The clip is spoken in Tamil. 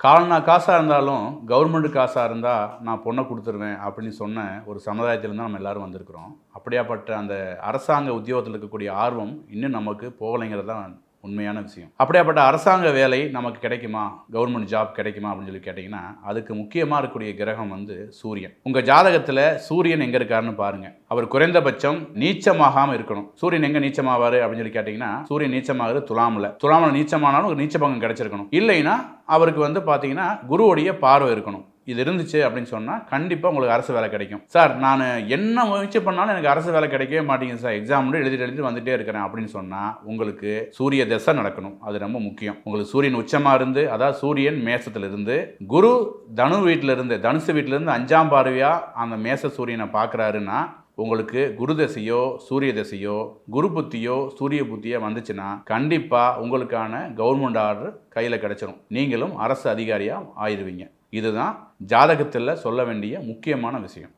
கால்னா காசாக இருந்தாலும் கவர்மெண்ட் காசாக இருந்தால் நான் பொண்ணை கொடுத்துருவேன் அப்படின்னு சொன்ன ஒரு சமுதாயத்திலேருந்து தான் நம்ம எல்லோரும் வந்திருக்கிறோம். அப்படியாப்பட்ட அந்த அரசாங்க உத்தியோகத்தில் இருக்கக்கூடிய ஆர்வம் இன்னும் நமக்கு போகலைங்கிறது தான் உண்மையான விஷயம். அப்படியாப்பட்ட அரசாங்க வேலை நமக்கு கிடைக்குமா, கவர்மெண்ட் ஜாப் கிடைக்குமா அப்படின்னு சொல்லி கேட்டிங்கன்னா, அதுக்கு முக்கியமாக இருக்கக்கூடிய கிரகம் சூரியன். உங்கள் ஜாதகத்தில் சூரியன் எங்கே இருக்காருன்னு பாருங்கள். அவர் குறைந்தபட்சம் நீச்சமாகாமல் இருக்கணும். சூரியன் எங்கே நீச்சமாவார் அப்படின்னு சொல்லி கேட்டிங்கன்னா, சூரியன் நீச்சமாகிறது துலாமில் நீச்சமானாலும் ஒரு நீச்ச பங்கம் கிடைச்சிருக்கணும். இல்லைன்னா அவருக்கு பார்த்தீங்கன்னா குருவுடைய பார்வை இருக்கணும். இது இருந்துச்சு அப்படின்னு சொன்னால் கண்டிப்பாக உங்களுக்கு அரசு வேலை கிடைக்கும். சார் நான் என்ன முயற்சி பண்ணாலும் எனக்கு அரசு வேலை கிடைக்கவே மாட்டேங்குது சார், எக்ஸாம் எழுதிட்டு வந்துட்டே இருக்கிறேன் அப்படின்னு சொன்னால் உங்களுக்கு சூரிய தசை நடக்கணும். அது ரொம்ப முக்கியம். உங்களுக்கு சூரியன் உச்சமாக இருந்து, அதாவது சூரியன் மேசத்திலிருந்து, குரு தனுசு வீட்டிலிருந்து 5ஆம் பார்வையாக அந்த மேச சூரியனை பார்க்குறாருன்னா உங்களுக்கு குரு தசையோ சூரிய தசையோ குரு புத்தியோ சூரிய புத்தியோ வந்துச்சுன்னா கண்டிப்பாக உங்களுக்கான கவர்மெண்ட் ஆர்டர் கையில் கிடைச்சிடும். நீங்களும் அரசு அதிகாரியாக ஆயிடுவீங்க. இதுதான் ஜாதகத்தில் சொல்ல வேண்டிய முக்கியமான விஷயம்.